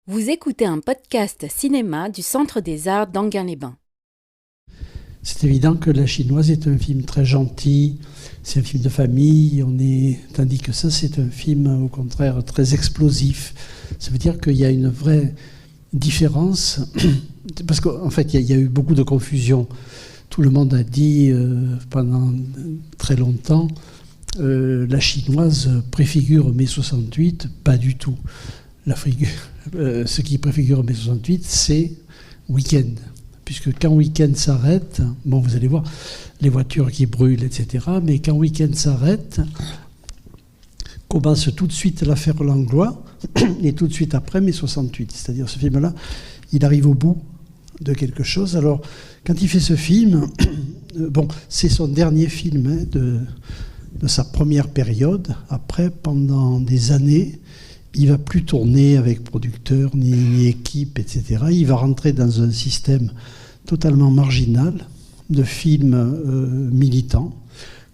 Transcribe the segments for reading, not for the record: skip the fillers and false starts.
Vous écoutez un podcast cinéma du Centre des Arts d'Enghien-les-Bains. C'est évident que La Chinoise est un film très gentil, c'est un film de famille, tandis que ça c'est un film au contraire très explosif. Ça veut dire qu'il y a une vraie différence, parce qu'en fait il y a eu beaucoup de confusion. Tout le monde a dit pendant très longtemps La Chinoise préfigure mai 68, pas du tout. Ce qui préfigure mai 68, c'est Week-end. Puisque quand Week-end s'arrête, bon, vous allez voir les voitures qui brûlent, etc. Mais quand Week-end s'arrête, commence tout de suite l'affaire Langlois, et tout de suite après mai 68. C'est-à-dire ce film-là, il arrive au bout de quelque chose. Alors, quand il fait ce film, bon, c'est son dernier film de sa première période. Après, pendant des années, il ne va plus tourner avec producteur, ni équipe, etc. Il va rentrer dans un système totalement marginal de films militants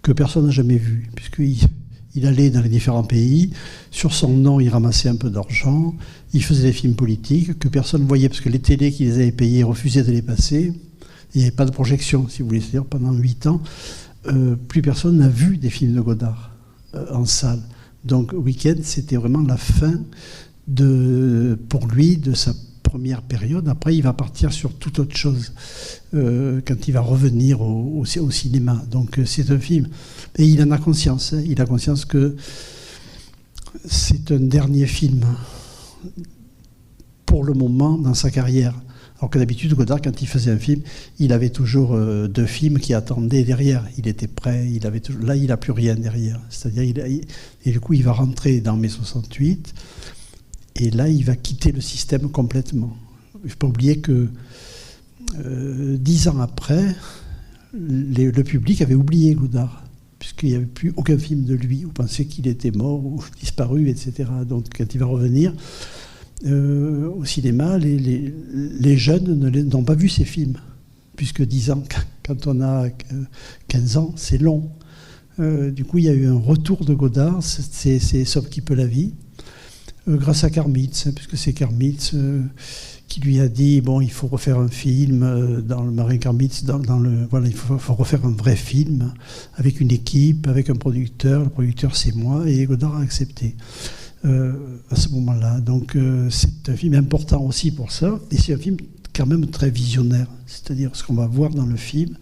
que personne n'a jamais vu, puisqu'il allait dans les différents pays. Sur son nom, il ramassait un peu d'argent. Il faisait des films politiques que personne ne voyait, parce que les télés qui les avaient payés refusaient de les passer. Il n'y avait pas de projection, si vous voulez. C'est-à-dire, pendant 8 ans, plus personne n'a vu des films de Godard en salle. Donc, Week-end, c'était vraiment la fin pour lui de sa première période. Après, il va partir sur toute autre chose quand il va revenir au cinéma. Donc, c'est un film. Et il en a conscience. Il a conscience que c'est un dernier film pour le moment dans sa carrière. Alors que d'habitude, Godard, quand il faisait un film, il avait toujours 2 films qui attendaient derrière. Il était prêt, là, il n'a plus rien derrière. C'est-à-dire, et du coup, il va rentrer dans mai 68, et là, il va quitter le système complètement. Il ne faut pas oublier que 10 ans après, le public avait oublié Godard, puisqu'il n'y avait plus aucun film de lui. On pensait qu'il était mort ou disparu, etc. Donc, quand il va revenir au cinéma, les jeunes n'ont pas vu ces films, puisque 10 ans, quand on a 15 ans, c'est long. Du coup, il y a eu un retour de Godard, c'est Sauve qui peut la vie, grâce à Karmitz, puisque c'est Karmitz qui lui a dit, bon, il faut refaire un film, dans le Marin Karmitz, voilà, il faut refaire un vrai film, avec une équipe, avec un producteur, le producteur c'est moi, et Godard a accepté. À ce moment-là. Donc c'est un film important aussi pour ça, et c'est un film quand même très visionnaire, c'est-à-dire ce qu'on va voir dans le film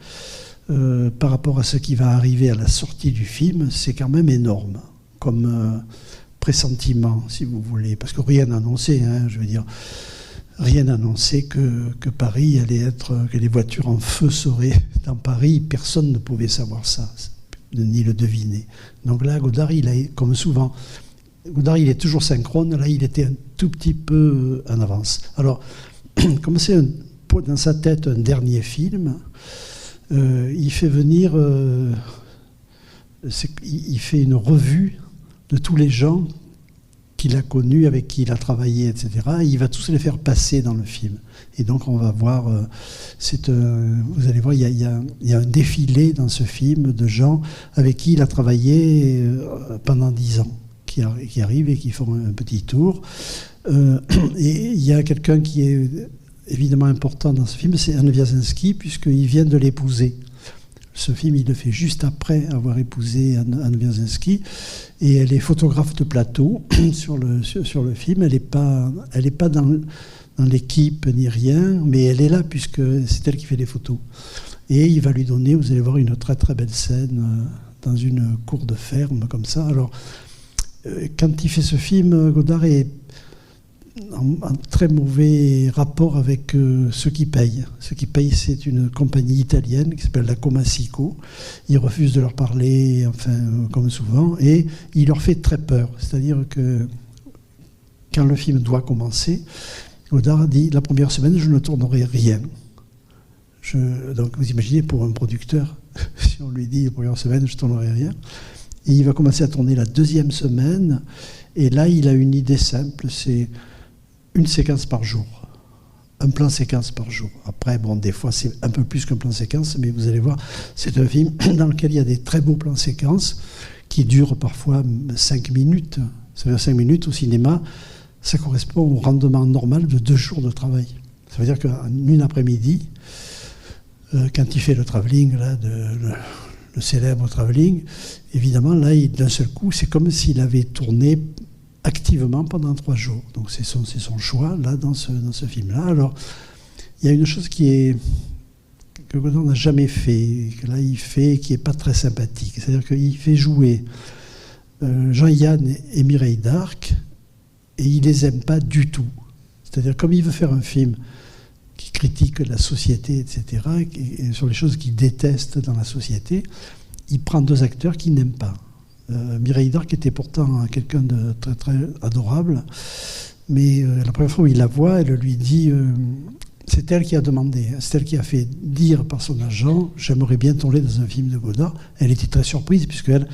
par rapport à ce qui va arriver à la sortie du film, c'est quand même énorme comme pressentiment, si vous voulez, parce que rien n'annonçait, je veux dire, rien n'annonçait que Paris allait être, que les voitures en feu seraient dans Paris. Personne ne pouvait savoir ça, ni le deviner. Donc là, Godard, il a, comme souvent, Godard, il est toujours synchrone. Là, il était un tout petit peu en avance. Alors, comme c'est dans sa tête un dernier film, il fait venir... il fait une revue de tous les gens qu'il a connus, avec qui il a travaillé, etc. Et il va tous les faire passer dans le film. Et donc, on va voir... vous allez voir, il y a un défilé dans ce film de gens avec qui il a travaillé pendant 10 ans. Qui arrivent et qui font un petit tour. Et il y a quelqu'un qui est évidemment important dans ce film, c'est Anne Wierzynski, puisqu'il vient de l'épouser. Ce film, il le fait juste après avoir épousé Anne Wierzynski, et elle est photographe de plateau sur le film. Elle n'est pas dans l'équipe ni rien, mais elle est là puisque c'est elle qui fait les photos. Et il va lui donner, vous allez voir, une très très belle scène dans une cour de ferme comme ça. Alors, quand il fait ce film, Godard est en très mauvais rapport avec ceux qui payent. Ceux qui payent, c'est une compagnie italienne qui s'appelle la Comasico. Il refuse de leur parler, enfin, comme souvent, et il leur fait très peur. C'est-à-dire que quand le film doit commencer, Godard dit, la première semaine, je ne tournerai rien. Donc vous imaginez, pour un producteur, si on lui dit, la première semaine, je ne tournerai rien. Et il va commencer à tourner la 2e semaine, et là, il a une idée simple, c'est une séquence par jour, un plan séquence par jour. Après, bon, des fois, c'est un peu plus qu'un plan séquence, mais vous allez voir, c'est un film dans lequel il y a des très beaux plans séquences qui durent parfois 5 minutes. Ça veut dire 5 minutes au cinéma, ça correspond au rendement normal de 2 jours de travail. Ça veut dire qu'en une après-midi, quand il fait le travelling, là, le célèbre travelling, évidemment, là, d'un seul coup, c'est comme s'il avait tourné activement pendant 3 jours. Donc c'est son choix, là, dans ce film-là. Alors, il y a une chose que Godard n'a jamais fait, que là, il fait, qui n'est pas très sympathique. C'est-à-dire qu'il fait jouer Jean-Yann et Mireille d'Arc, et il les aime pas du tout. C'est-à-dire, comme il veut faire un film qui critique la société, etc., et sur les choses qu'il déteste dans la société, il prend 2 acteurs qu'il n'aime pas. Mireille d'Arc était pourtant quelqu'un de très, très adorable, mais la première fois où il la voit, elle lui dit... c'est elle qui a demandé, c'est elle qui a fait dire par son agent « J'aimerais bien tourner dans un film de Godard ». Elle était très surprise, puisqu'elle,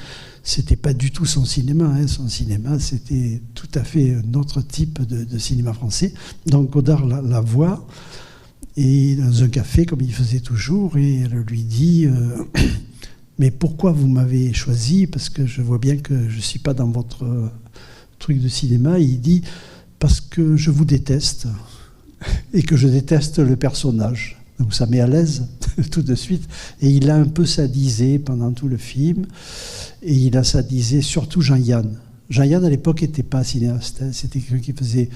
c'était pas du tout son cinéma. Son cinéma, c'était tout à fait un autre type de cinéma français. Donc Godard la voit, et dans un café, comme il faisait toujours, et elle lui dit mais pourquoi vous m'avez choisi? Parce que je vois bien que je ne suis pas dans votre truc de cinéma. Et il dit « Parce que je vous déteste. » et que je déteste le personnage. Donc ça met à l'aise tout de suite. Et il a un peu sadisé pendant tout le film. Et il a sadisé surtout Jean-Yann. Jean-Yann, à l'époque, n'était pas cinéaste. C'était quelqu'un qui faisait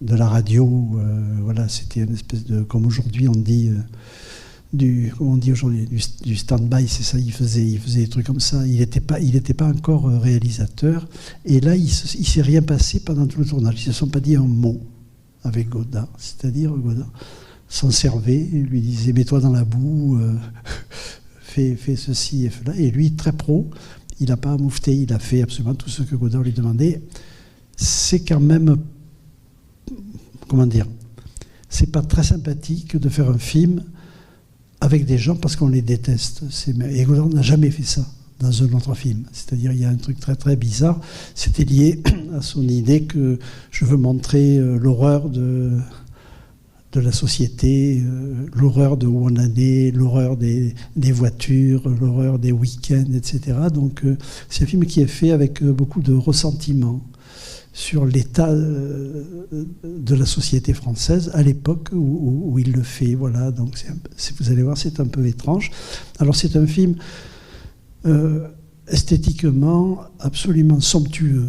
de la radio. Voilà, c'était une espèce de... Comme aujourd'hui, on dit... du stand-by, c'est ça, il faisait des trucs comme ça. Il n'était pas encore réalisateur. Et là, il ne s'est rien passé pendant tout le tournage. Ils ne se sont pas dit un mot avec Godard, c'est-à-dire Godard s'en servait, il lui disait mets-toi dans la boue, fais ceci et cela, et lui très pro, il n'a pas moufté, il a fait absolument tout ce que Godard lui demandait. C'est quand même, comment dire, c'est pas très sympathique de faire un film avec des gens parce qu'on les déteste. Et Godard n'a jamais fait ça dans un autre film. C'est-à-dire, il y a un truc très très bizarre. C'était lié à son idée que je veux montrer l'horreur de la société, l'horreur de où on en est, l'horreur des voitures, l'horreur des week-ends, etc. Donc, c'est un film qui est fait avec beaucoup de ressentiment sur l'état de la société française à l'époque où il le fait. Voilà. Donc, vous allez voir, c'est un peu étrange. Alors, c'est un film esthétiquement absolument somptueux.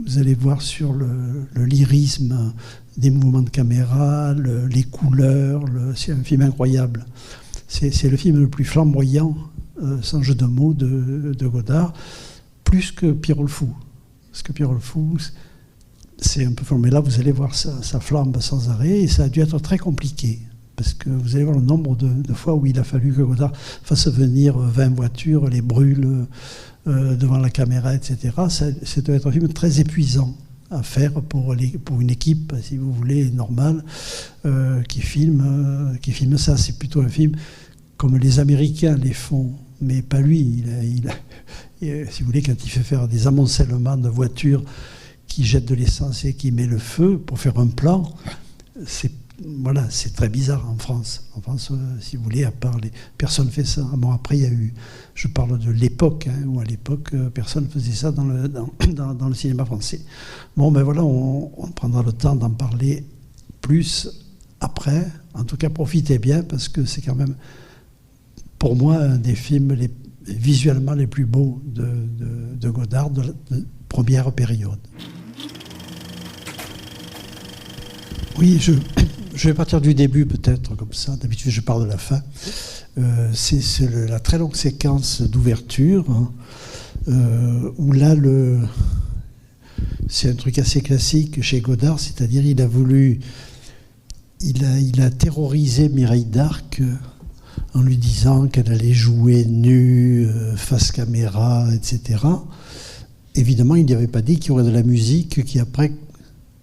Vous allez voir sur le lyrisme des mouvements de caméra, les couleurs, c'est un film incroyable. C'est le film le plus flamboyant, sans jeu de mots, de Godard, plus que Pierrot le Fou. Parce que Pierrot le Fou, c'est un peu fort. Mais là, vous allez voir, ça flambe sans arrêt, et ça a dû être très compliqué. Parce que vous allez voir le nombre de fois où il a fallu que Godard fasse venir 20 voitures, les brûle devant la caméra, etc. Ça doit être un film très épuisant à faire pour une équipe, si vous voulez, normale, qui filme ça. C'est plutôt un film comme les Américains les font, mais pas lui. Si vous voulez, quand il fait faire des amoncellements de voitures qui jettent de l'essence et qui met le feu pour faire un plan, voilà, c'est très bizarre en France. En France, si vous voulez, à part personne ne fait ça. Bon, après, il y a eu... Je parle de l'époque, où à l'époque, personne ne faisait ça dans le cinéma français. Bon, ben voilà, on prendra le temps d'en parler plus après. En tout cas, profitez bien, parce que c'est quand même, pour moi, un des films visuellement les plus beaux de Godard, de première période. Oui, je vais partir du début peut-être, comme ça. D'habitude, je parle de la fin. C'est la très longue séquence d'ouverture, où là, c'est un truc assez classique chez Godard, c'est-à-dire il a terrorisé Mireille d'Arc en lui disant qu'elle allait jouer nue, face caméra, etc. Évidemment, il n'y avait pas dit qu'il y aurait de la musique qui après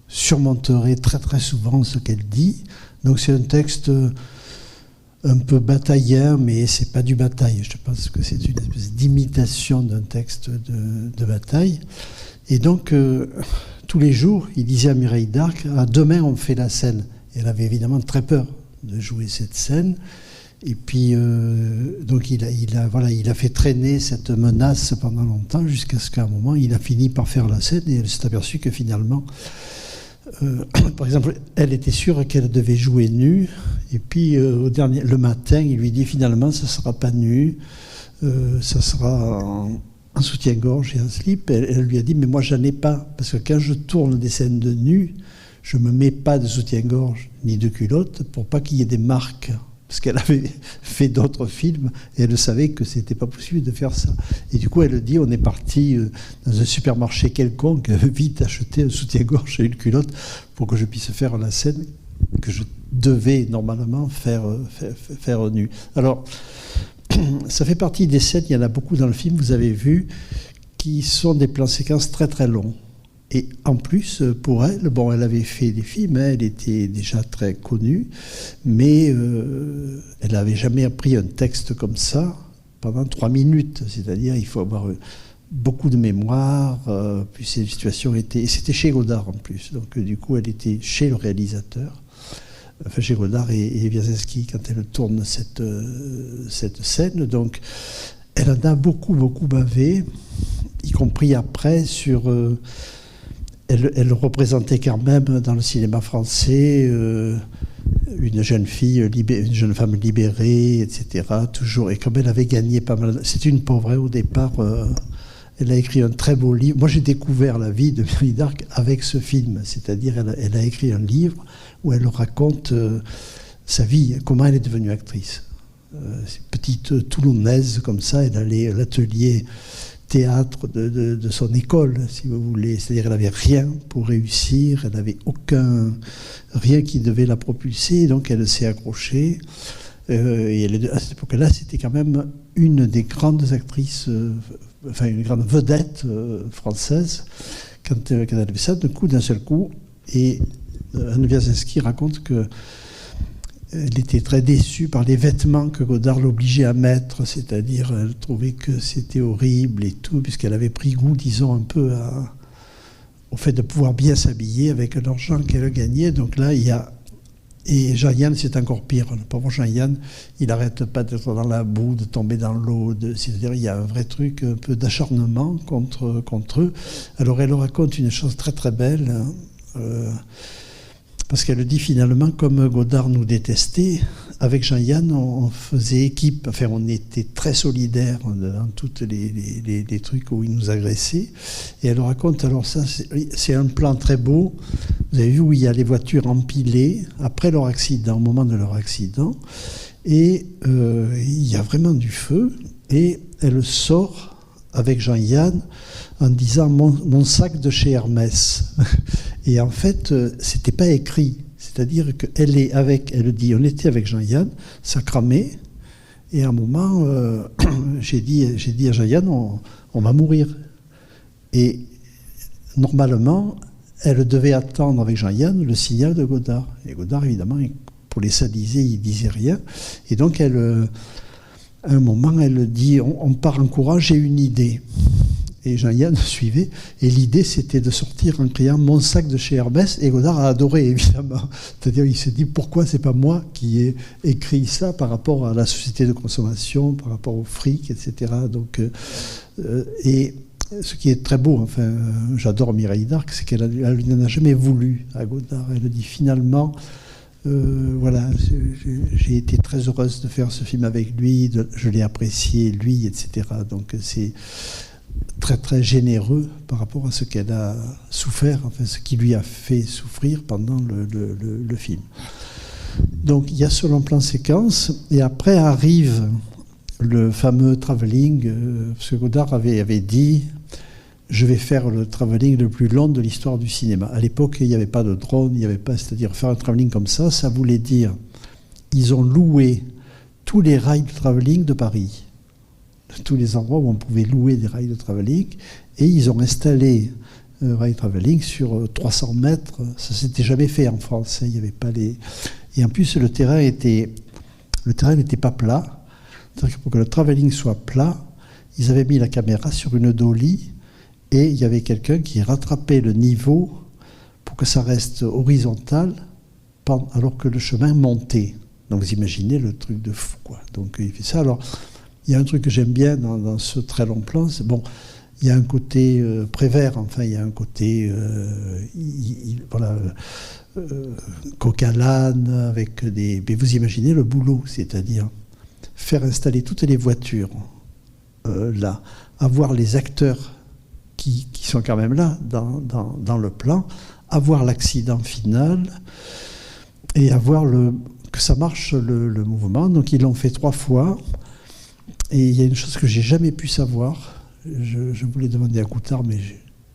surmonterait très très souvent ce qu'elle dit. Donc c'est un texte un peu bataillien, mais c'est pas du bataille. Je pense que c'est une espèce d'imitation d'un texte de bataille. Et donc, tous les jours, il disait à Mireille d'Arc, demain on fait la scène. Et elle avait évidemment très peur de jouer cette scène. Et puis, donc il a fait traîner cette menace pendant longtemps, jusqu'à ce qu'à un moment, il a fini par faire la scène, et elle s'est aperçue que finalement, Par exemple, elle était sûre qu'elle devait jouer nue, et puis le matin, il lui dit finalement, ça ne sera pas nu, ça sera en soutien-gorge et en slip. Elle lui a dit, mais moi, j'en ai pas, parce que quand je tourne des scènes de nu, je ne me mets pas de soutien-gorge ni de culotte pour pas qu'il y ait des marques. Parce qu'elle avait fait d'autres films et elle savait que c'était pas possible de faire ça. Et du coup, elle dit, on est parti dans un supermarché quelconque, vite acheter un soutien-gorge et une culotte pour que je puisse faire la scène que je devais normalement faire nu. Alors, ça fait partie des scènes, il y en a beaucoup dans le film, vous avez vu, qui sont des plans séquences très très longs. Et en plus, pour elle, bon, elle avait fait des films, hein, elle était déjà très connue, mais elle n'avait jamais appris un texte comme ça pendant 3 minutes. C'est-à-dire, il faut avoir beaucoup de mémoire, puis cette situation était... Et c'était chez Godard en plus, donc du coup, elle était chez le réalisateur, enfin chez Godard et Wierzewski, quand elle tourne cette scène. Donc, elle en a beaucoup, beaucoup bavé, y compris après sur... Elle représentait quand même dans le cinéma français une jeune fille, une jeune femme libérée, etc. Toujours. Et comme elle avait gagné pas mal... C'était une pauvre, hein, au départ. Elle a écrit un très beau livre. Moi, j'ai découvert la vie de Mary Dark avec ce film. C'est-à-dire, elle a écrit un livre où elle raconte sa vie, comment elle est devenue actrice. Petite Toulonnaise comme ça, elle allait à l'atelier théâtre de son école, si vous voulez. C'est-à-dire qu'elle n'avait rien pour réussir, elle n'avait rien qui devait la propulser, donc elle s'est accrochée. Et à cette époque-là, c'était quand même une des grandes actrices, enfin une grande vedette française, quand elle avait ça, d'un seul coup. Et Anne Wierzewski raconte que elle était très déçue par les vêtements que Godard l'obligeait à mettre, c'est-à-dire elle trouvait que c'était horrible et tout, puisqu'elle avait pris goût, disons, un peu au fait de pouvoir bien s'habiller avec l'argent qu'elle gagnait. Donc là, il y a... Et Jean-Yann, c'est encore pire. Le pauvre Jean-Yann, il n'arrête pas d'être dans la boue, de tomber dans l'eau. C'est-à-dire il y a un vrai truc, un peu d'acharnement contre eux. Alors elle raconte une chose très très belle, hein, parce qu'elle dit finalement, comme Godard nous détestait, avec Jean-Yann, on faisait équipe, enfin on était très solidaires dans tous les trucs où il nous agressait. Et elle raconte, alors ça, c'est un plan très beau, vous avez vu, où il y a les voitures empilées, après leur accident, au moment de leur accident, et il y a vraiment du feu, et elle sort avec Jean-Yann en disant mon sac de chez Hermès. Et en fait, c'était pas écrit. C'est-à-dire qu'elle est avec, elle dit, on était avec Jean-Yann, ça cramait, et à un moment, j'ai dit à Jean-Yann, on va mourir. Et normalement, elle devait attendre avec Jean-Yann le signal de Godard. Et Godard, évidemment, pour les sadiser, il disait rien. Et donc, à un moment, elle dit, on part en courant, j'ai une idée. Et Jean-Yann suivait, et l'idée c'était de sortir en criant mon sac de chez Hermès, et Godard a adoré évidemment. C'est-à-dire il s'est dit pourquoi c'est pas moi qui ai écrit ça par rapport à la société de consommation, par rapport au fric, etc. Donc, et ce qui est très beau, enfin j'adore Mireille Darc, c'est qu'elle n'en a jamais voulu à Godard. Elle dit finalement, voilà, j'ai été très heureuse de faire ce film avec lui, je l'ai apprécié lui, etc. Donc c'est très très généreux par rapport à ce qu'elle a souffert, enfin ce qui lui a fait souffrir pendant le film. Donc il y a ce long plan séquence, et après arrive le fameux travelling, parce que Godard avait dit je vais faire le travelling le plus long de l'histoire du cinéma. À l'époque, il n'y avait pas de drone, il n'y avait pas, c'est-à-dire faire un travelling comme ça voulait dire ils ont loué tous les rails de travelling de Paris, tous les endroits où on pouvait louer des rails de travelling, et ils ont installé un rail de travelling sur 300 mètres. Ça s'était jamais fait en France, hein, il y avait pas les... Et en plus, le terrain n'était pas plat. C'est-à-dire que pour que le travelling soit plat, ils avaient mis la caméra sur une dolly, et il y avait quelqu'un qui rattrapait le niveau pour que ça reste horizontal alors que le chemin montait. Donc vous imaginez le truc de fou, quoi. Donc il fait ça. Alors, il y a un truc que j'aime bien dans ce très long plan, c'est bon, il y a un côté Prévert, enfin, il y a un côté coq à l'âne, avec des... Mais vous imaginez le boulot, c'est-à-dire faire installer toutes les voitures là, avoir les acteurs qui sont quand même là dans le plan, avoir l'accident final et avoir que ça marche le mouvement. Donc ils l'ont fait 3 fois. Et il y a une chose que j'ai jamais pu savoir, je voulais demander à Coutard, mais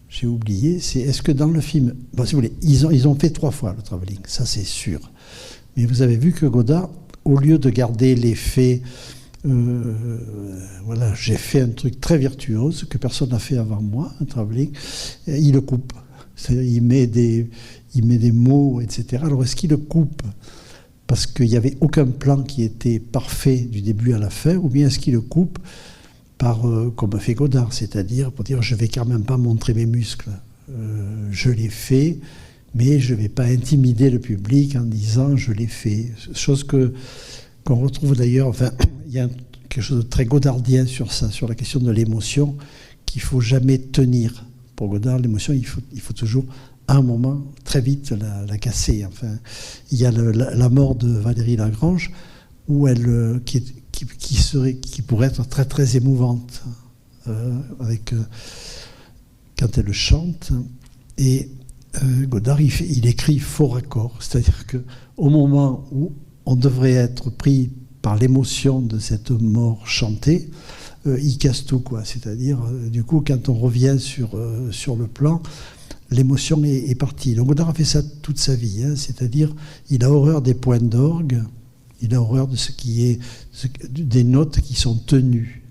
j'ai oublié, c'est est-ce que dans le film, bon, si vous voulez, ils ont fait 3 fois le travelling, ça c'est sûr. Mais vous avez vu que Godard, au lieu de garder l'effet, voilà, j'ai fait un truc très virtuose que personne n'a fait avant moi, un travelling, il le coupe. C'est-à-dire, il met des mots, etc. Alors est-ce qu'il le coupe parce qu'il n'y avait aucun plan qui était parfait du début à la fin, ou bien est-ce qu'il le coupe par, comme fait Godard, c'est-à-dire pour dire je ne vais quand même pas montrer mes muscles, je l'ai fait, mais je ne vais pas intimider le public en disant je l'ai fait. Chose qu'on retrouve d'ailleurs, enfin, il y a quelque chose de très godardien sur ça, sur la question de l'émotion, qu'il ne faut jamais tenir. Pour Godard, l'émotion, il faut toujours, à un moment, très vite, la casser. Enfin, il y a la mort de Valérie Lagrange, où elle, qui pourrait être très, très émouvante, quand elle chante. Et Godard, il écrit faux raccord. C'est-à-dire qu'au moment où on devrait être pris par l'émotion de cette mort chantée, il casse tout, quoi. C'est-à-dire, du coup, quand on revient sur le plan, l'émotion est partie. Donc Godard a fait ça toute sa vie, hein, c'est-à-dire, il a horreur des points d'orgue, il a horreur de ce qui est des notes qui sont tenues.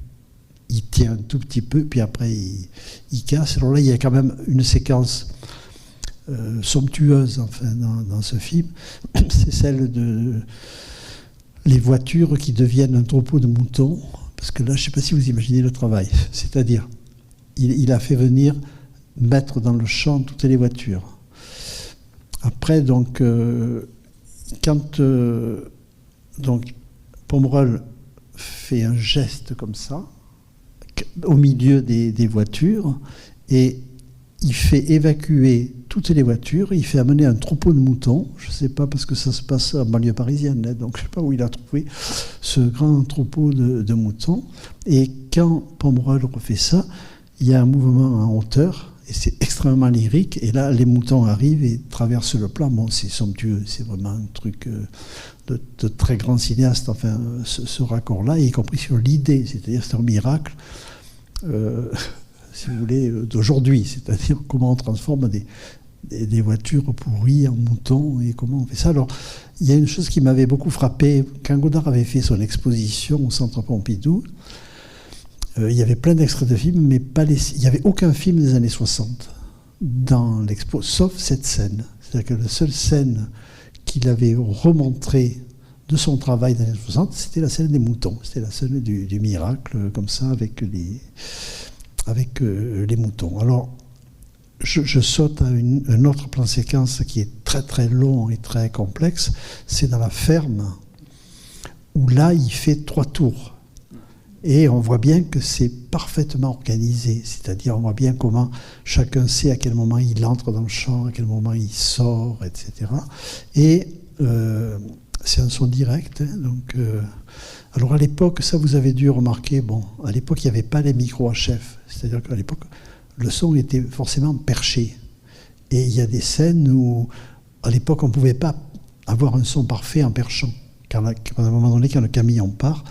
Il tient un tout petit peu, puis après il casse. Alors là, il y a quand même une séquence somptueuse, enfin, dans ce film. C'est celle de les voitures qui deviennent un troupeau de moutons. Parce que là, je ne sais pas si vous imaginez le travail. C'est-à-dire, il a fait venir mettre dans le champ toutes les voitures. Après, donc, quand Pomerol fait un geste comme ça, au milieu des voitures, et il fait évacuer toutes les voitures, il fait amener un troupeau de moutons, je ne sais pas parce que ça se passe en banlieue parisienne, hein, donc je ne sais pas où il a trouvé ce grand troupeau de moutons. Et quand Pomerol refait ça, il y a un mouvement en hauteur, et c'est extrêmement lyrique, et là les moutons arrivent et traversent le plan. Bon, c'est somptueux, c'est vraiment un truc de très grand cinéaste, enfin, ce raccord-là, y compris sur l'idée, c'est-à-dire c'est un miracle, si vous voulez, d'aujourd'hui, c'est-à-dire comment on transforme des voitures pourries en moutons et comment on fait ça. Alors, il y a une chose qui m'avait beaucoup frappé, quand Godard avait fait son exposition au Centre Pompidou, il y avait plein d'extraits de films, mais il n'y avait aucun film des années 60 dans l'expo, sauf cette scène. C'est-à-dire que la seule scène qu'il avait remontrée de son travail des années 60, c'était la scène des moutons. C'était la scène du miracle, comme ça, avec les moutons. Alors, je saute à un autre plan séquence qui est très très long et très complexe. C'est dans la ferme, où là, il fait 3 tours. Et on voit bien que c'est parfaitement organisé. C'est-à-dire, on voit bien comment chacun sait à quel moment il entre dans le champ, à quel moment il sort, etc. Et c'est un son direct. Hein, donc, alors à l'époque, ça vous avez dû remarquer, bon, à l'époque, il n'y avait pas les micros HF. C'est-à-dire qu'à l'époque, le son était forcément perché. Et il y a des scènes où, à l'époque, on ne pouvait pas avoir un son parfait en perchant. Car à un moment donné, quand le camion part,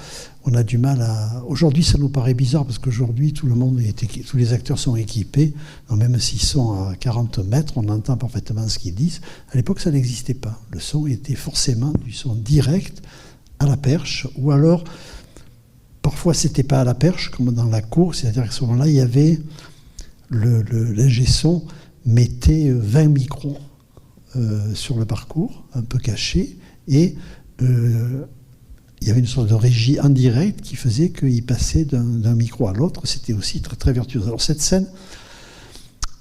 on a du mal à... Aujourd'hui, ça nous paraît bizarre, parce qu'aujourd'hui, tous les acteurs sont équipés. Donc, même s'ils sont à 40 mètres, on entend parfaitement ce qu'ils disent. À l'époque, ça n'existait pas. Le son était forcément du son direct à la perche, ou alors, parfois, c'était pas à la perche, comme dans la cour, c'est-à-dire qu'à ce moment-là, il y avait l'ingé son mettait 20 micros sur le parcours, un peu cachés, et il y avait une sorte de régie en direct qui faisait qu'il passait d'un micro à l'autre. C'était aussi très, très virtuose. Alors cette scène,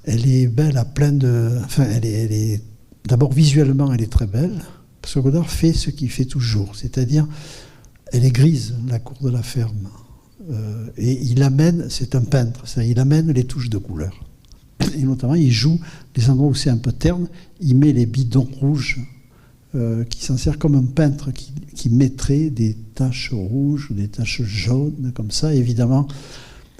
elle est belle à plein de... Enfin, elle est d'abord, visuellement, elle est très belle, parce que Godard fait ce qu'il fait toujours, c'est-à-dire, elle est grise, la cour de la ferme. Et il amène, c'est un peintre, il amène les touches de couleur. Et notamment, il joue les endroits où c'est un peu terne, il met les bidons rouges, qui s'en sert comme un peintre qui mettrait des taches rouges ou des taches jaunes, comme ça. Évidemment,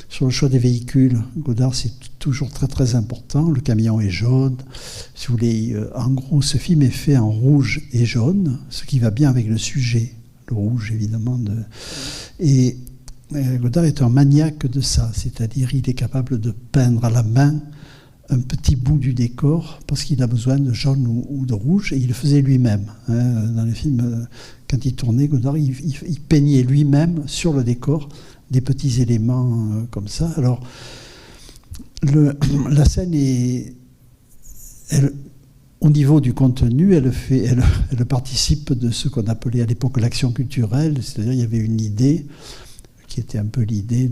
sur le choix des véhicules, Godard, c'est toujours très très important. Le camion est jaune. Si vous voulez, en gros, ce film est fait en rouge et jaune, ce qui va bien avec le sujet. Le rouge, évidemment. Et Godard est un maniaque de ça, c'est-à-dire il est capable de peindre à la main un petit bout du décor parce qu'il a besoin de jaune ou de rouge, et il le faisait lui-même. Dans les films, quand il tournait, Godard, il peignait lui-même sur le décor des petits éléments comme ça. Alors, la scène au niveau du contenu, elle participe de ce qu'on appelait à l'époque l'action culturelle, c'est-à-dire il y avait une idée qui était un peu l'idée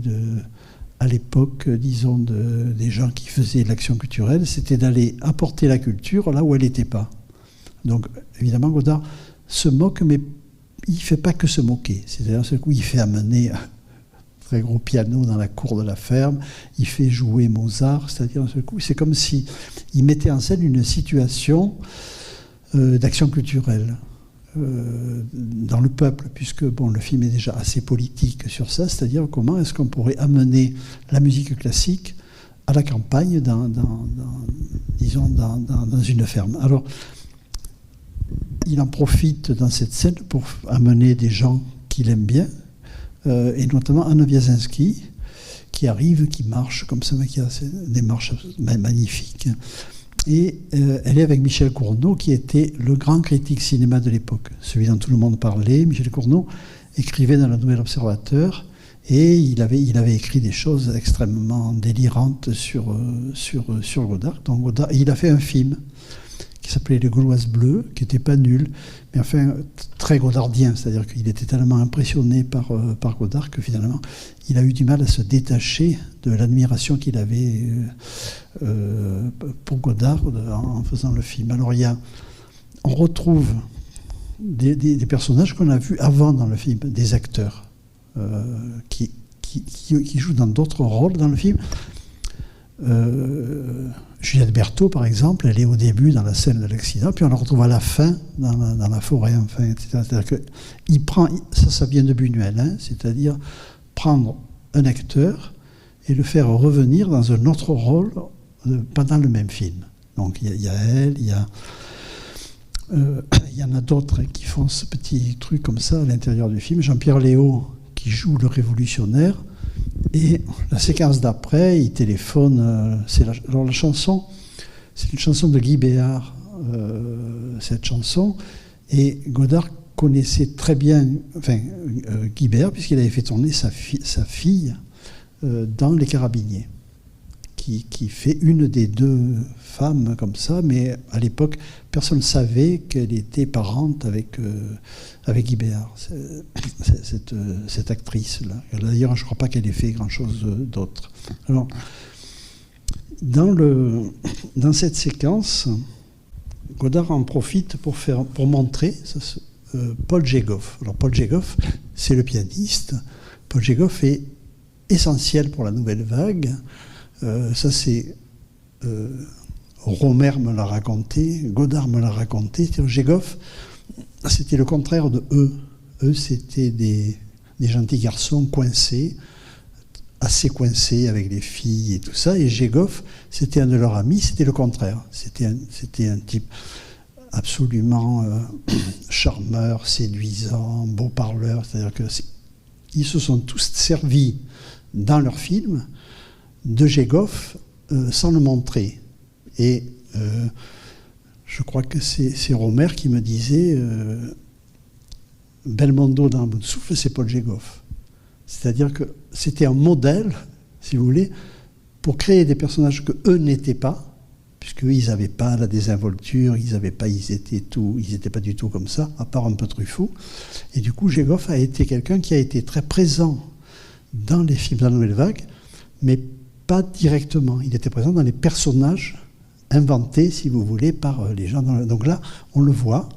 à l'époque, disons, des gens qui faisaient l'action culturelle, c'était d'aller apporter la culture là où elle n'était pas. Donc, évidemment, Godard se moque, mais il ne fait pas que se moquer. C'est-à-dire, à ce coup, il fait amener un très gros piano dans la cour de la ferme, il fait jouer Mozart, c'est-à-dire, à ce coup, c'est comme s'il mettait en scène une situation d'action culturelle. Dans le peuple, puisque le film est déjà assez politique sur ça, c'est-à-dire comment est-ce qu'on pourrait amener la musique classique à la campagne, dans une ferme. Alors, il en profite dans cette scène pour amener des gens qu'il aime bien, et notamment Anna Wiazinski, qui arrive, qui marche comme ça, mais qui a des marches magnifiques. Et elle est avec Michel Cournot, qui était le grand critique cinéma de l'époque, celui dont tout le monde parlait. Michel Cournot écrivait dans le Nouvel Observateur, et il avait écrit des choses extrêmement délirantes sur Godard. Donc Godard, il a fait un film qui s'appelait Les Gauloises Bleues, qui n'était pas nul, mais enfin très godardien, c'est-à-dire qu'il était tellement impressionné par Godard que finalement il a eu du mal à se détacher de l'admiration qu'il avait pour Godard en faisant le film. Alors on retrouve des personnages qu'on a vus avant dans le film, des acteurs qui jouent dans d'autres rôles dans le film. Juliette Berthaud, par exemple, elle est au début dans la scène de l'accident, puis on la retrouve à la fin dans la forêt, enfin, etc. C'est-à-dire que ça vient de Buñuel, c'est-à-dire prendre un acteur et le faire revenir dans un autre rôle pendant le même film. Donc il y a elle, il y en a d'autres qui font ce petit truc comme ça à l'intérieur du film. Jean-Pierre Léaud qui joue le révolutionnaire. Et la séquence d'après, il téléphone. Alors la chanson, c'est une chanson de Guy Béard, cette chanson. Et Godard connaissait très bien Guy Béard, puisqu'il avait fait tourner sa fille dans Les Carabiniers, qui fait une des deux femmes comme ça, mais à l'époque, personne ne savait qu'elle était parente avec Guy Béard, cette actrice-là. D'ailleurs, je ne crois pas qu'elle ait fait grand-chose d'autre. Alors, dans cette séquence, Godard en profite pour montrer Paul Djegoff. Alors, Paul Djegoff, c'est le pianiste. Paul Djegoff est essentiel pour la nouvelle vague. Ça, c'est Romer me l'a raconté, Godard me l'a raconté. Djegoff, c'était le contraire de eux. Eux, c'était des gentils garçons coincés, assez coincés avec les filles et tout ça. Et Djegoff, c'était un de leurs amis, c'était le contraire. C'était un type absolument charmeur, séduisant, beau parleur. C'est-à-dire qu'ils se sont tous servis dans leur film de Djegoff sans le montrer. Et je crois que c'est Romer qui me disait Belmondo dans Un bout de souffle, c'est Paul Djegoff. C'est-à-dire que c'était un modèle, si vous voulez, pour créer des personnages que eux n'étaient pas, puisqu'eux, ils n'avaient pas la désinvolture, ils n'étaient pas du tout comme ça, à part un peu Truffaut. Et du coup, Djegoff a été quelqu'un qui a été très présent dans les films de la Nouvelle Vague, mais pas directement. Il était présent dans les personnages inventés, si vous voulez, par les gens. Donc là, on le voit.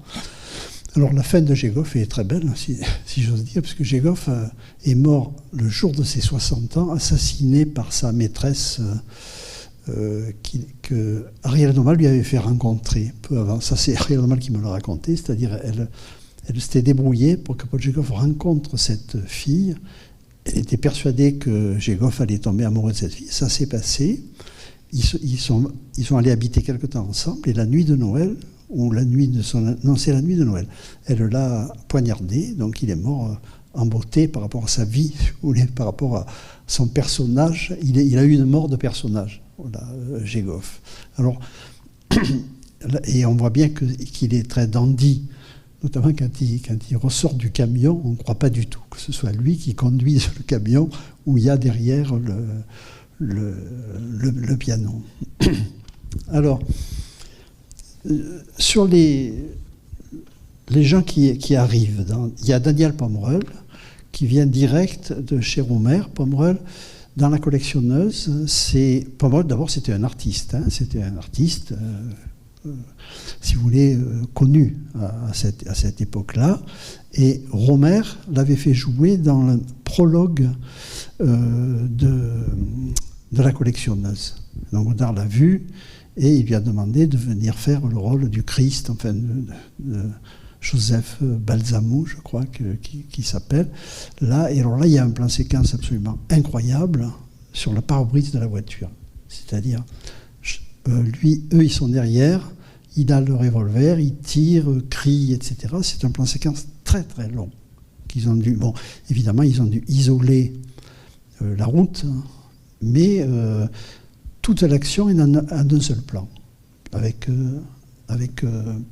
Alors la fin de Gégov est très belle, si j'ose dire, parce que Gégov est mort le jour de ses 60 ans, assassiné par sa maîtresse que Ariel Dombal lui avait fait rencontrer peu avant. Ça, c'est Ariel Dombal qui me l'a raconté, c'est-à-dire elle s'était débrouillée pour que Paul Gégov rencontre cette fille. Elle était persuadée que Gégov allait tomber amoureux de cette fille. Ça s'est passé. Ils sont allés habiter quelque temps ensemble, et la nuit de Noël, ou la nuit de son... Non, c'est la nuit de Noël. Elle l'a poignardé, donc il est mort en beauté par rapport à sa vie, par rapport à son personnage. Il a eu une mort de personnage, voilà, Gégov. Alors, et on voit bien qu'il est très dandy, notamment quand il ressort du camion, on ne croit pas du tout que ce soit lui qui conduise le camion où il y a derrière le piano. Alors, sur les gens qui arrivent, il y a Daniel Pomerol qui vient direct de chez Romer. Pomerol, dans la collectionneuse, Pomerol, d'abord, c'était un artiste. C'était un artiste, si vous voulez, connu à cette époque-là. Et Romer l'avait fait jouer dans le prologue de la collectionneuse. Donc Godard l'a vu, et il lui a demandé de venir faire le rôle du Christ, enfin de Joseph Balsamou, je crois, qui s'appelle. Là, et alors là, il y a un plan séquence absolument incroyable sur le pare-brise de la voiture. C'est-à-dire, eux, ils sont derrière, il a le revolver, il tire, crie, etc. C'est un plan séquence très très long. Qu'ils ont dû, bon, évidemment, ils ont dû isoler la route, mais toute l'action est en un seul plan, avec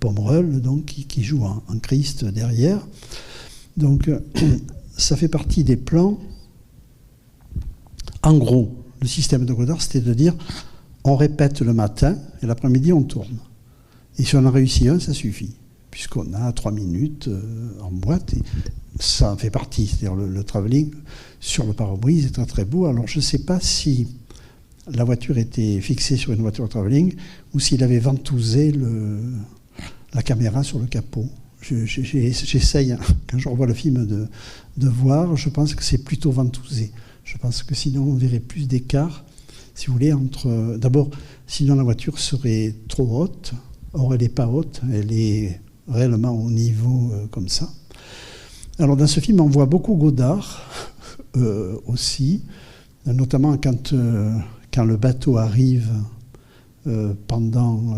Pomerol, donc, qui joue en Christ derrière. Donc, ça fait partie des plans. En gros, le système de Godard, c'était de dire, on répète le matin, et l'après-midi, on tourne. Et si on en réussit un, ça suffit, puisqu'on a 3 minutes en boîte, et ça en fait partie. C'est-à-dire le travelling sur le pare-brise est très très beau. Alors, je ne sais pas si la voiture était fixée sur une voiture travelling ou s'il avait ventousé la caméra sur le capot. J'essaye, quand je revois le film, de voir. Je pense que c'est plutôt ventousé. Je pense que sinon on verrait plus d'écart, si vous voulez, entre... D'abord, sinon la voiture serait trop haute. Or, elle n'est pas haute, elle est réellement au niveau comme ça. Alors, dans ce film, on voit beaucoup Godard aussi, notamment quand le bateau arrive pendant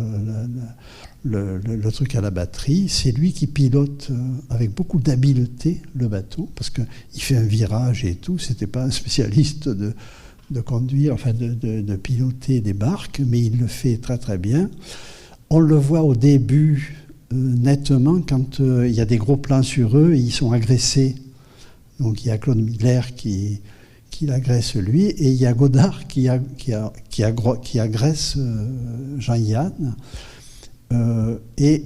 le truc à la batterie. C'est lui qui pilote avec beaucoup d'habileté le bateau, parce qu'il fait un virage et tout. C'était pas un spécialiste de conduire, enfin de piloter des barques, mais il le fait très très bien. On le voit au début nettement quand il y a des gros plans sur eux et ils sont agressés. Donc il y a Claude Miller qui l'agresse lui, et il y a Godard qui agresse Jean-Yann. Et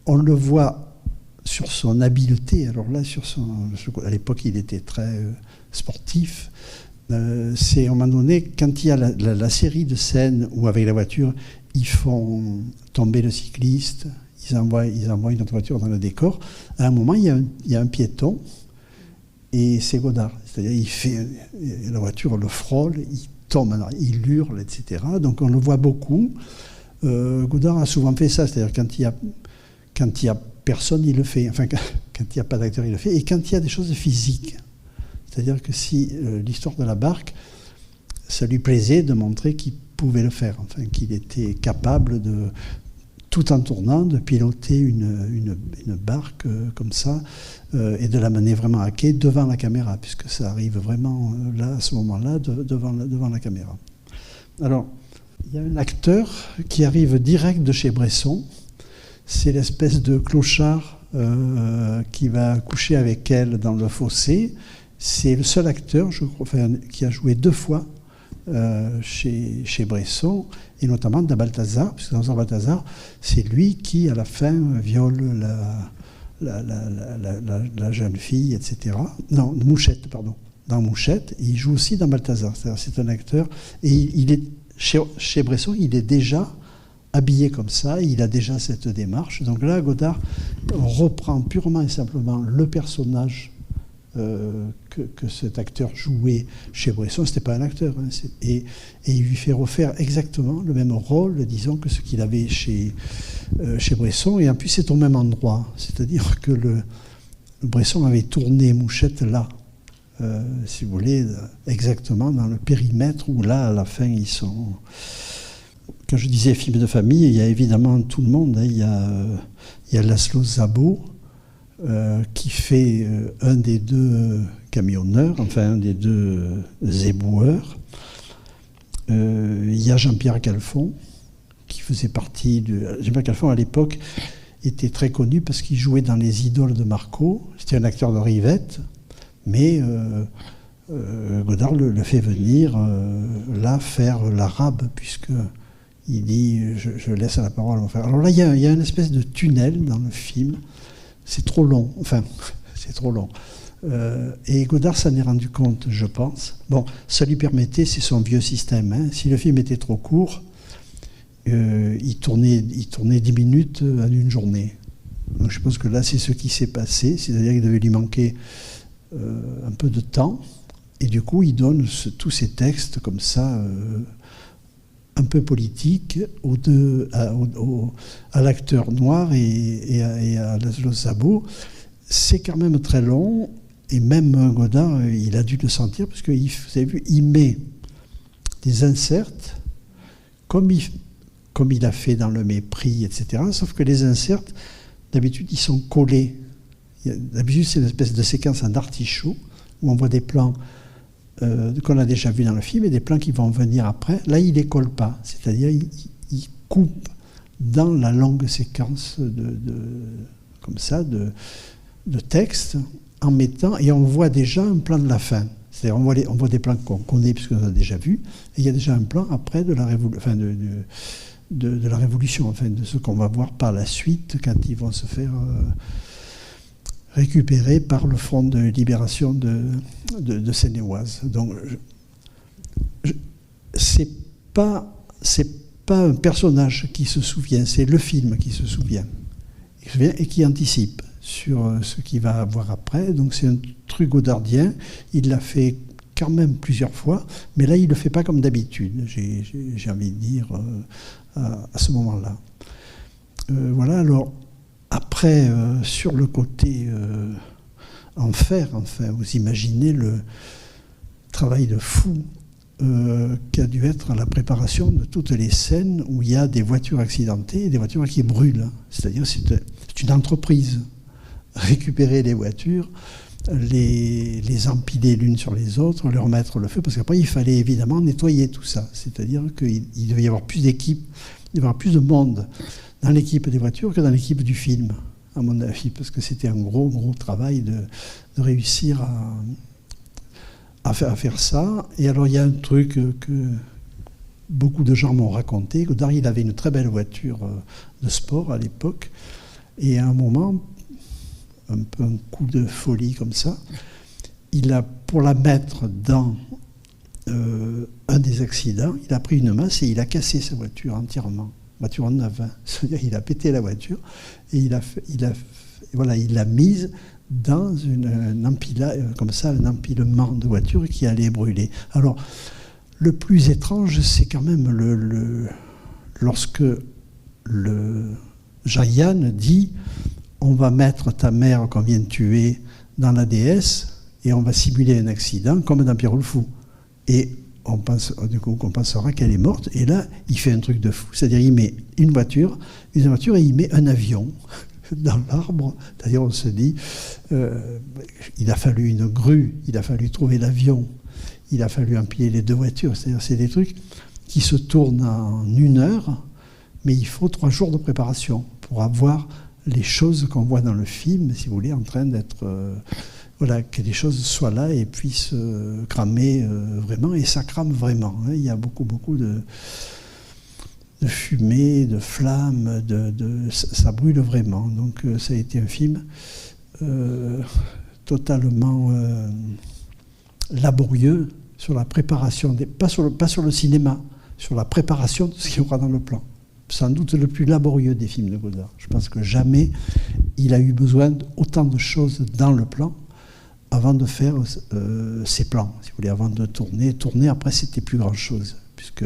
on le voit sur son habileté. Alors là, à l'époque, il était très sportif. C'est à un moment donné, quand il y a la série de scènes où, avec la voiture, ils font tomber le cycliste, ils envoient une autre voiture dans le décor. À un moment, il y a un piéton, et c'est Godard. C'est-à-dire, la voiture le frôle, il tombe, il hurle, etc. Donc on le voit beaucoup. Godard a souvent fait ça, c'est-à-dire quand il y a personne, il le fait. Enfin, quand il n'y a pas d'acteur, il le fait. Et quand il y a des choses physiques, c'est-à-dire que si l'histoire de la barque, ça lui plaisait de montrer qu'il pouvait le faire, enfin, qu'il était capable de, tout en tournant, de piloter une barque comme ça, et de la mener vraiment à quai devant la caméra, puisque ça arrive vraiment là, à ce moment-là, devant la caméra. Alors, il y a un acteur qui arrive direct de chez Bresson, c'est l'espèce de clochard qui va coucher avec elle dans le fossé. C'est le seul acteur, je crois, qui a joué 2 fois chez Bresson, et notamment dans Balthazar, parce que dans Balthazar, c'est lui qui, à la fin, viole la jeune fille, etc. Non, Mouchette, pardon. Dans Mouchette, et il joue aussi dans Balthazar. C'est un acteur, et il est chez Bresson, il est déjà habillé comme ça, il a déjà cette démarche. Donc là, Godard reprend purement et simplement le personnage que cet acteur jouait chez Bresson. C'était pas un acteur, hein, et il lui fait refaire exactement le même rôle, disons, que ce qu'il avait chez Bresson, et en plus c'est au même endroit, c'est-à-dire que Bresson avait tourné Mouchette là, si vous voulez, exactement dans le périmètre où là, à la fin, ils sont... Quand je disais film de famille, il y a évidemment tout le monde, hein. Il y a Laszlo Szabó, qui fait un des deux camionneurs, enfin un des deux éboueurs. Il y a Jean-Pierre Calfon, qui faisait partie de... Jean-Pierre Calfon, à l'époque, était très connu parce qu'il jouait dans Les Idoles de Marco. C'était un acteur de rivette, mais Godard le fait venir là faire l'arabe, puisque il dit je laisse la parole en faire. Alors là, il y a une espèce de tunnel dans le film. C'est trop long. Enfin, c'est trop long. Et Godard s'en est rendu compte, je pense. Bon, ça lui permettait, c'est son vieux système, hein. Si le film était trop court, il tournait 10 minutes en une journée. Donc je pense que là, c'est ce qui s'est passé. C'est-à-dire qu'il devait lui manquer un peu de temps. Et du coup, il donne tous ces textes comme ça... un peu politique à l'acteur noir et à Laszlo Szabó. C'est quand même très long, et même Godard, il a dû le sentir, parce que vous avez vu, il met des inserts comme il a fait dans Le Mépris, etc. Sauf que les inserts, d'habitude, ils sont collés. D'habitude, c'est une espèce de séquence en artichaut, où on voit des plans qu'on a déjà vu dans le film, et des plans qui vont venir après. Là, il ne les colle pas, c'est-à-dire il coupe dans la longue séquence comme ça de texte, en mettant, et on voit déjà un plan de la fin. C'est-à-dire on voit des plans qu'on connaît puisqu'on a déjà vu, et il y a déjà un plan après de la Révolution, enfin de ce qu'on va voir par la suite quand ils vont se faire récupéré par le Front de libération de Seine-et-Oise. Donc, c'est pas un personnage qui se souvient, c'est le film qui se souvient et qui anticipe sur ce qu'il va avoir après. Donc, c'est un truc godardien. Il l'a fait quand même plusieurs fois, mais là, il ne le fait pas comme d'habitude, j'ai envie de dire, à ce moment-là. Voilà, alors... Après, sur le côté enfer, enfin, vous imaginez le travail de fou qu'a dû être la préparation de toutes les scènes où il y a des voitures accidentées et des voitures qui brûlent. C'est-à-dire, c'est une entreprise. Récupérer les voitures, les empiler l'une sur les autres, leur mettre le feu, parce qu'après, il fallait évidemment nettoyer tout ça. C'est-à-dire qu'il devait y avoir plus d'équipes, il devait y avoir plus de monde dans l'équipe des voitures que dans l'équipe du film, à mon avis, parce que c'était un gros travail de réussir à faire ça. Et alors, il y a un truc que beaucoup de gens m'ont raconté. Godard, il avait une très belle voiture de sport à l'époque, et à un moment, un peu un coup de folie comme ça, pour la mettre dans un des accidents, il a pris une masse et il a cassé sa voiture entièrement. Voiture en neuve, hein. C'est-à-dire qu'il a pété la voiture et il l'a mise dans comme ça, un empilement de voitures qui allait brûler. Alors, le plus étrange, c'est quand même lorsque Jean-Yann dit « On va mettre ta mère qu'on vient de tuer dans la DS et on va simuler un accident comme dans Pierrot le Fou. » Et on pensera qu'elle est morte. Et là, il fait un truc de fou. C'est-à-dire, il met une voiture et il met un avion dans l'arbre. C'est-à-dire, on se dit, il a fallu une grue, il a fallu trouver l'avion, il a fallu empiler les deux voitures. C'est-à-dire, c'est des trucs qui se tournent en 1 heure, mais il faut 3 jours de préparation pour avoir les choses qu'on voit dans le film, si vous voulez, en train d'être... que les choses soient là et puissent cramer vraiment, et ça crame vraiment. Hein. Il y a beaucoup de fumée, de flammes, ça brûle vraiment. Donc ça a été un film totalement laborieux sur la préparation, pas sur le cinéma, sur la préparation de ce qu'il y aura dans le plan. sans doute le plus laborieux des films de Godard. Je pense que jamais il a eu besoin d'autant de choses dans le plan avant de faire ses plans, si vous voulez, avant de tourner. Tourner, après, c'était plus grand-chose, puisque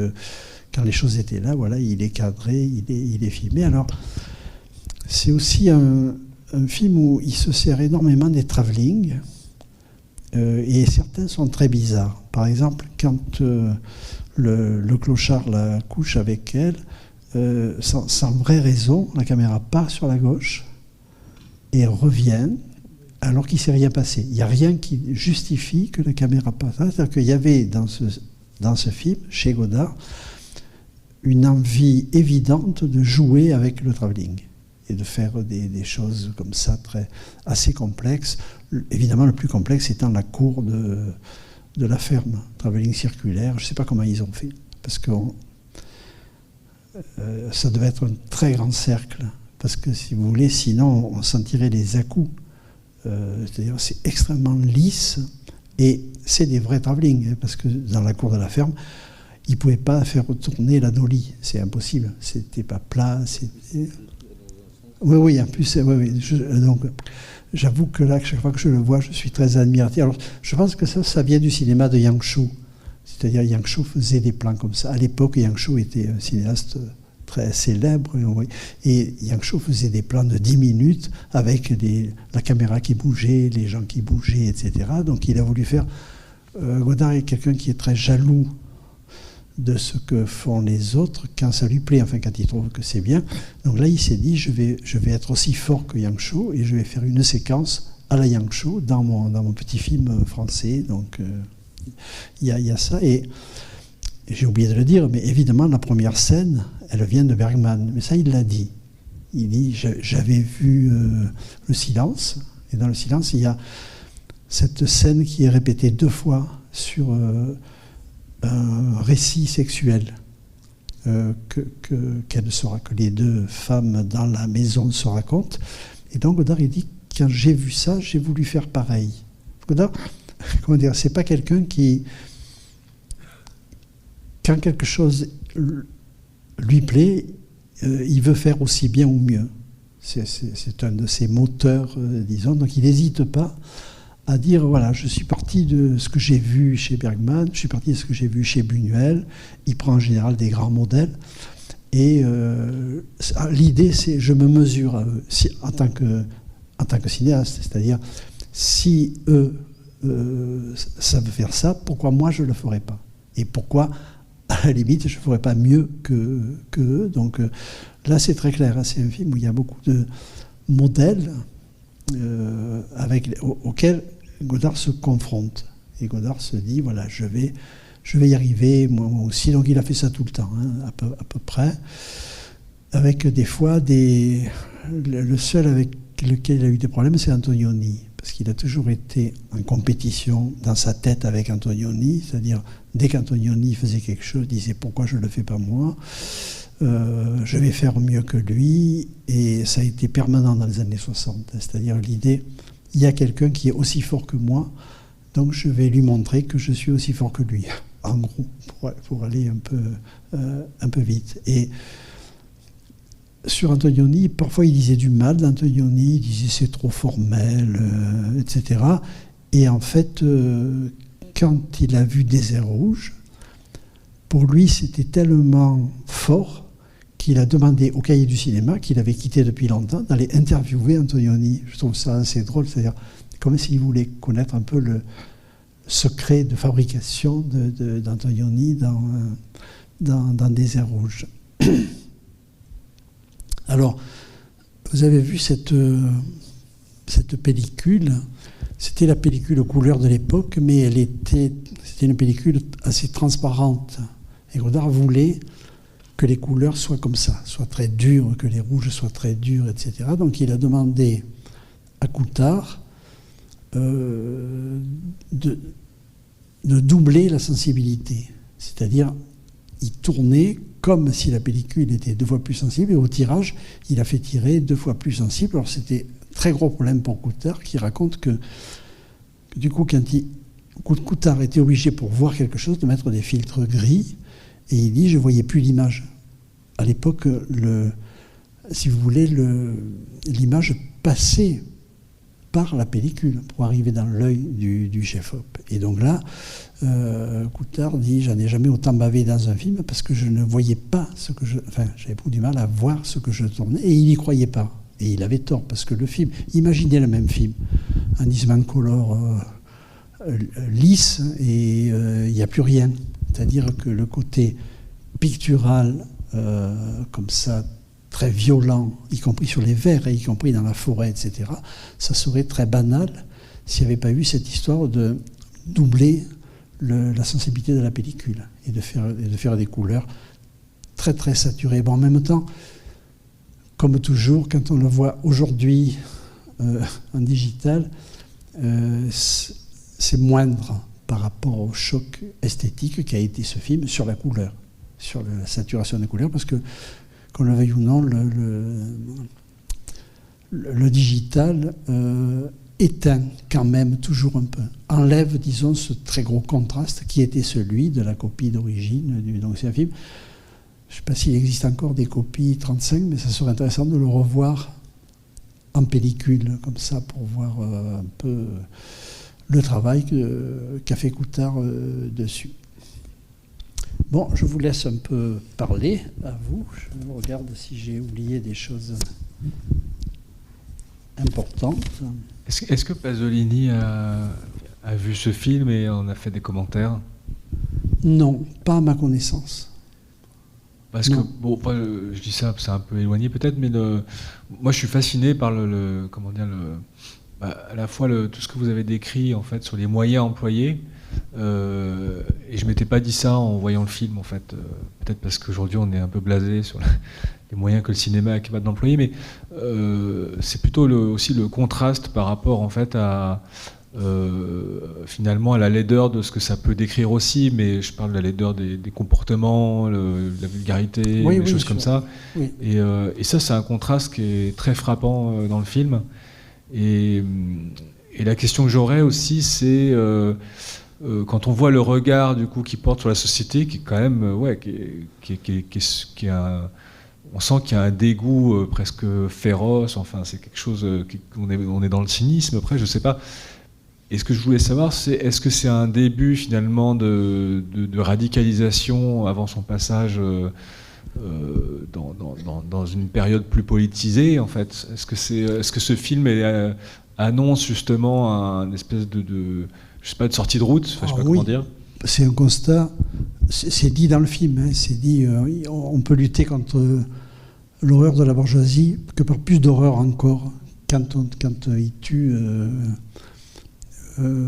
quand les choses étaient là, voilà, il est cadré, il est filmé. Alors, c'est aussi un film où il se sert énormément des travelling, et certains sont très bizarres. Par exemple, quand le clochard la couche avec elle, sans vraie raison, la caméra part sur la gauche et revient alors qu'il ne s'est rien passé. Il n'y a rien qui justifie que la caméra passe. C'est-à-dire qu'il y avait dans ce film, chez Godard, une envie évidente de jouer avec le travelling et de faire des choses comme ça, assez complexes. Évidemment, le plus complexe étant la cour de la ferme, travelling circulaire. Je ne sais pas comment ils ont fait, parce que ça devait être un très grand cercle, parce que si vous voulez, sinon on sentirait les à-coups. C'est-à-dire c'est extrêmement lisse, et c'est des vrais travelling, parce que dans la cour de la ferme, ils ne pouvaient pas faire tourner la dolly, c'est impossible, c'était pas plat, c'était... Oui, en plus, donc j'avoue que là, chaque fois que je le vois, je suis très admiratif. Alors, je pense que ça vient du cinéma de Yang Shou, c'est-à-dire Yang Shou faisait des plans comme ça. À l'époque, Yang Shou était un cinéaste très célèbre, et Yang Shou faisait des plans de 10 minutes avec la caméra qui bougeait, les gens qui bougeaient, etc. Donc il a voulu faire... Godard est quelqu'un qui est très jaloux de ce que font les autres quand ça lui plaît, enfin quand il trouve que c'est bien. Donc là, il s'est dit, je vais être aussi fort que Yang Shou, et je vais faire une séquence à la Yang Shou dans mon petit film français. Donc il y a ça, et j'ai oublié de le dire, mais évidemment, la première scène, elle vient de Bergman. Mais ça, il l'a dit. Il dit, j'avais vu Le Silence, et dans Le Silence, il y a cette scène qui est répétée 2 fois sur un récit sexuel que les 2 femmes dans la maison se racontent. Et donc, Godard, il dit, quand j'ai vu ça, j'ai voulu faire pareil. Godard, comment dire, c'est pas quelqu'un qui... Quand quelque chose lui plaît, il veut faire aussi bien ou mieux. C'est un de ses moteurs, disons. Donc il n'hésite pas à dire, voilà, je suis parti de ce que j'ai vu chez Bergman, je suis parti de ce que j'ai vu chez Buñuel. Il prend en général des grands modèles. Et l'idée, c'est, je me mesure à eux, en tant que cinéaste. C'est-à-dire, si eux savent faire ça, pourquoi moi je ne le ferais pas? Et pourquoi, à la limite, je ne ferais pas mieux qu'eux? Donc là, c'est très clair. Hein, c'est un film où il y a beaucoup de modèles auxquels Godard se confronte. Et Godard se dit, voilà, je vais y arriver, moi aussi. Donc il a fait ça tout le temps, hein, à peu près. Avec des fois, le seul avec lequel il a eu des problèmes, c'est Antonioni. Parce qu'il a toujours été en compétition dans sa tête avec Antonioni. C'est-à-dire, dès qu'Antonioni faisait quelque chose, il disait, pourquoi je ne le fais pas moi? Je vais faire mieux que lui. Et ça a été permanent dans les années 60. C'est-à-dire l'idée, il y a quelqu'un qui est aussi fort que moi, donc je vais lui montrer que je suis aussi fort que lui, en gros, pour aller un peu vite. Et sur Antonioni, parfois il disait du mal d'Antonioni, il disait c'est trop formel, etc. Et en fait, quand il a vu Désert rouge, pour lui c'était tellement fort qu'il a demandé au Cahier du cinéma, qu'il avait quitté depuis longtemps, d'aller interviewer Antonioni. Je trouve ça assez drôle, c'est-à-dire comme s'il voulait connaître un peu le secret de fabrication d'Antonioni dans Désert rouge. Alors, vous avez vu cette pellicule, c'était la pellicule couleur de l'époque, mais c'était une pellicule assez transparente. Et Godard voulait que les couleurs soient comme ça, soient très dures, que les rouges soient très durs, etc. Donc il a demandé à Coutard de doubler la sensibilité. C'est-à-dire, il tournait comme si la pellicule était 2 fois plus sensible, et au tirage, il a fait tirer 2 fois plus sensible. Alors c'était un très gros problème pour Coutard, qui raconte que du coup, Coutard était obligé, pour voir quelque chose, de mettre des filtres gris, et il dit, je ne voyais plus l'image. à l'époque, si vous voulez, l'image passait par la pellicule pour arriver dans l'œil du chef-op. Et donc là, Coutard dit « J'en ai jamais autant bavé dans un film parce que je ne voyais pas ce que je... Enfin, j'avais beaucoup du mal à voir ce que je tournais. » Et il n'y croyait pas. Et il avait tort, parce que le film... Imaginez le même film, un Nisman-Color lisse, et il n'y a plus rien. C'est-à-dire que le côté pictural, comme ça, très violent, y compris sur les vers, et y compris dans la forêt, etc., ça serait très banal s'il n'y avait pas eu cette histoire de doubler la sensibilité de la pellicule et de faire des couleurs très très saturées. Bon, en même temps, comme toujours, quand on le voit aujourd'hui en digital, c'est moindre par rapport au choc esthétique qu'a été ce film sur la couleur, sur la saturation des couleurs, parce que, qu'on le veuille ou non, le digital éteint quand même toujours un peu, enlève, disons, ce très gros contraste qui était celui de la copie d'origine du ancien film. Je ne sais pas s'il existe encore des copies 35, mais ça serait intéressant de le revoir en pellicule, comme ça, pour voir un peu le travail qu'a fait Coutard dessus. Bon, je vous laisse un peu parler, à vous. Je regarde si j'ai oublié des choses importantes. Est-ce que Pasolini a vu ce film et en a fait des commentaires? Non, pas à ma connaissance. Parce que, bon, je dis ça, c'est un peu éloigné peut-être, mais moi je suis fasciné par comment dire, à la fois tout ce que vous avez décrit en fait sur les moyens employés, et je m'étais pas dit ça en voyant le film en fait, peut-être parce qu'aujourd'hui on est un peu blasé sur les moyens que le cinéma est capable d'employer, mais c'est plutôt aussi le contraste par rapport en fait à finalement à la laideur de ce que ça peut décrire aussi, mais je parle de la laideur des comportements, la vulgarité, oui, des choses comme ça. Oui. Et ça, c'est un contraste qui est très frappant dans le film. Et la question que j'aurais aussi, c'est quand on voit le regard du coup qu'il porte sur la société, qui est quand même, on sent qu'il y a un dégoût presque féroce. Enfin, c'est quelque chose on est dans le cynisme. Après, je sais pas. Et ce que je voulais savoir, c'est est-ce que c'est un début finalement de radicalisation avant son passage dans une période plus politisée en fait? Est-ce que ce film annonce justement une espèce de je sais pas, de sortie de route? Enfin, je sais pas comment dire. C'est un constat. C'est dit dans le film. Hein, c'est dit. On peut lutter contre l'horreur de la bourgeoisie que par plus d'horreur encore quand il tue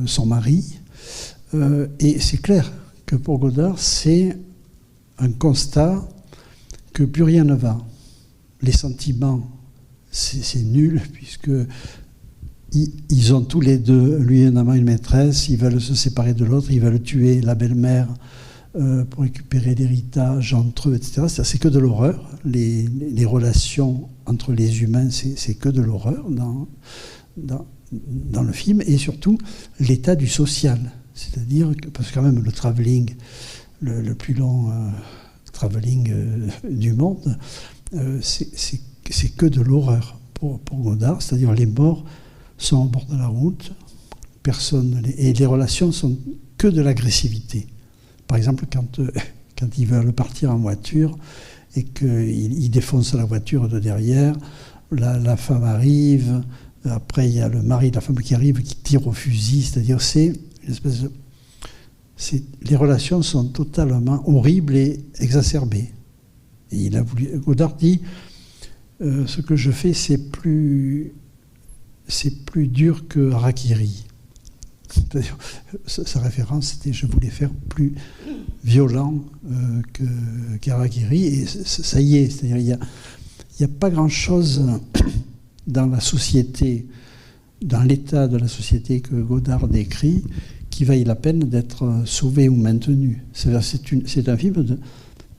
son mari. Et c'est clair que pour Godard, c'est un constat que plus rien ne va. Les sentiments, c'est nul, puisque ils ont tous les deux, lui et un amant, une maîtresse, ils veulent se séparer de l'autre, ils veulent tuer la belle-mère pour récupérer l'héritage entre eux, etc. C'est que de l'horreur. Les relations entre les humains, c'est que de l'horreur dans le film, et surtout l'état du social. C'est-à-dire que, parce que quand même le travelling, le plus long travelling du monde, c'est que de l'horreur pour Godard. C'est-à-dire les morts sont au bord de la route, et les relations sont que de l'agressivité. Par exemple, quand ils veulent partir en voiture et qu'ils défoncent la voiture de derrière, la femme arrive. Après, il y a le mari de la femme qui arrive, qui tire au fusil. C'est-à-dire, c'est une espèce de... les relations sont totalement horribles et exacerbées. Et Godard dit, ce que je fais, c'est plus dur que Harakiri. Sa référence, c'était, je voulais faire plus violent qu'Harakiri. Et ça y est, c'est-à-dire, il n'y a pas grand-chose dans la société, dans l'état de la société que Godard décrit, qui vaille la peine d'être sauvé ou maintenu. C'est un film de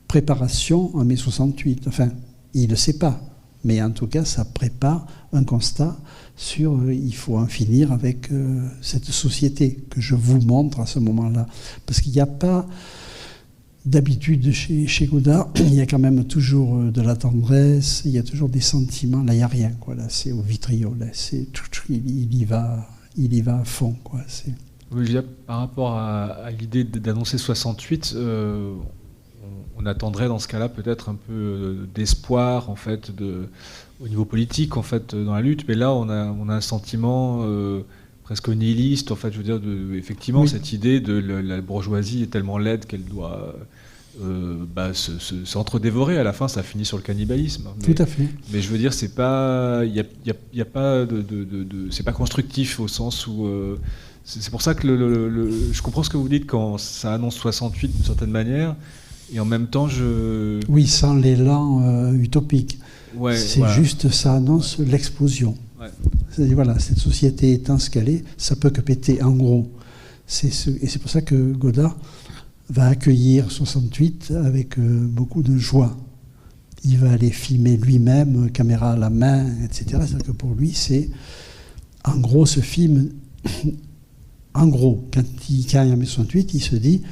préparation en mai 68. Enfin, il ne le sait pas, mais en tout cas, ça prépare un constat sur il faut en finir avec cette société que je vous montre à ce moment-là. Parce qu'il n'y a pas D'habitude, chez Godard, il y a quand même toujours de la tendresse, il y a toujours des sentiments. Là, il n'y a rien, quoi. Là, c'est au vitriol. Là, il y va à fond, quoi. Oui, je veux dire, par rapport à l'idée d'annoncer 68, on attendrait dans ce cas-là peut-être un peu d'espoir, en fait, au niveau politique, en fait, dans la lutte. Mais là, on a un sentiment presque nihiliste, en fait, je veux dire, effectivement, oui. Cette idée de la bourgeoisie est tellement laide qu'elle doit s'entre-dévorer. À la fin, ça finit sur le cannibalisme. Tout à fait. Mais je veux dire, c'est pas, il y a pas c'est pas constructif au sens où c'est pour ça que je comprends ce que vous dites quand ça annonce 68 d'une certaine manière, et en même temps, oui, sans l'élan utopique. Ouais, c'est voilà. Juste, ça annonce l'explosion. Ouais. C'est-à-dire, voilà, cette société étant ce qu'elle est, ça peut que péter, en gros. Et c'est pour ça que Godard va accueillir 68 avec beaucoup de joie. Il va aller filmer lui-même, caméra à la main, etc. C'est-à-dire que pour lui, c'est, en gros, ce film, en gros, quand il y a 68, il se dit,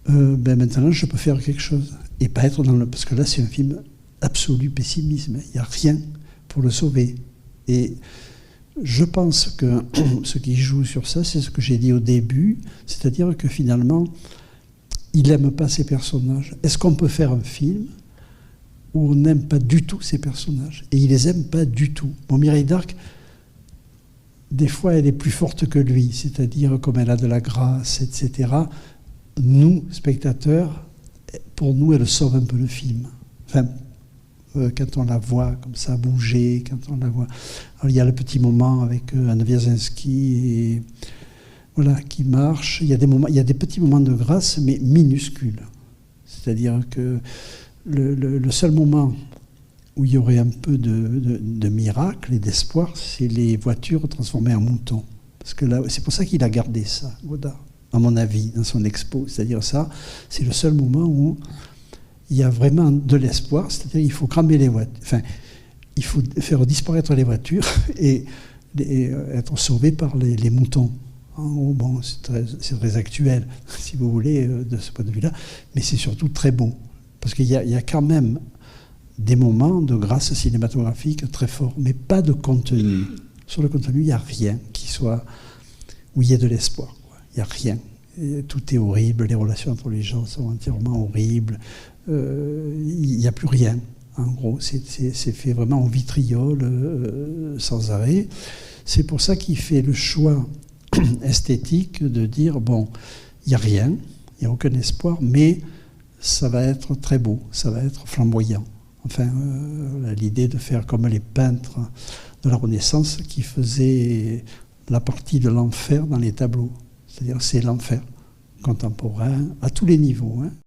maintenant, je peux faire quelque chose. Et pas être parce que là, c'est un film absolu pessimisme. Il n'y a rien pour le sauver. Et je pense que ce qui joue sur ça, c'est ce que j'ai dit au début, c'est-à-dire que finalement, il n'aime pas ses personnages. Est-ce qu'on peut faire un film où on n'aime pas du tout ses personnages? Et il les aime pas du tout. Bon, Mireille d'Arc, des fois, elle est plus forte que lui, c'est-à-dire comme elle a de la grâce, etc. Nous, spectateurs, pour nous, elle sauve un peu le film. Enfin, quand on la voit comme ça bouger, quand on la voit... Alors, il y a le petit moment avec Anne Wierzinski et... Voilà, qui marche. Il y a des petits moments de grâce, mais minuscules. C'est-à-dire que le seul moment où il y aurait un peu de miracle et d'espoir, c'est les voitures transformées en moutons. Parce que là, c'est pour ça qu'il a gardé ça, Godard, à mon avis, dans son expo. C'est-à-dire ça, c'est le seul moment où il y a vraiment de l'espoir. C'est-à-dire qu'il faut cramer les voitures. Enfin, il faut faire disparaître les voitures et être sauvé par les moutons. Bon, c'est très actuel, si vous voulez, de ce point de vue-là, mais c'est surtout très beau, parce qu'il y a quand même des moments de grâce cinématographique très forts, mais pas de contenu. Sur le contenu, il n'y a rien où il y ait de l'espoir. Il n'y a rien. Et tout est horrible, les relations entre les gens sont entièrement horribles, il n'y a plus rien. En gros, c'est fait vraiment en vitriol, sans arrêt. C'est pour ça qu'il fait le choix esthétique de dire, bon, il n'y a rien, il n'y a aucun espoir, mais ça va être très beau, ça va être flamboyant. Enfin, l'idée de faire comme les peintres de la Renaissance qui faisaient la partie de l'enfer dans les tableaux. C'est-à-dire, c'est l'enfer contemporain à tous les niveaux, hein.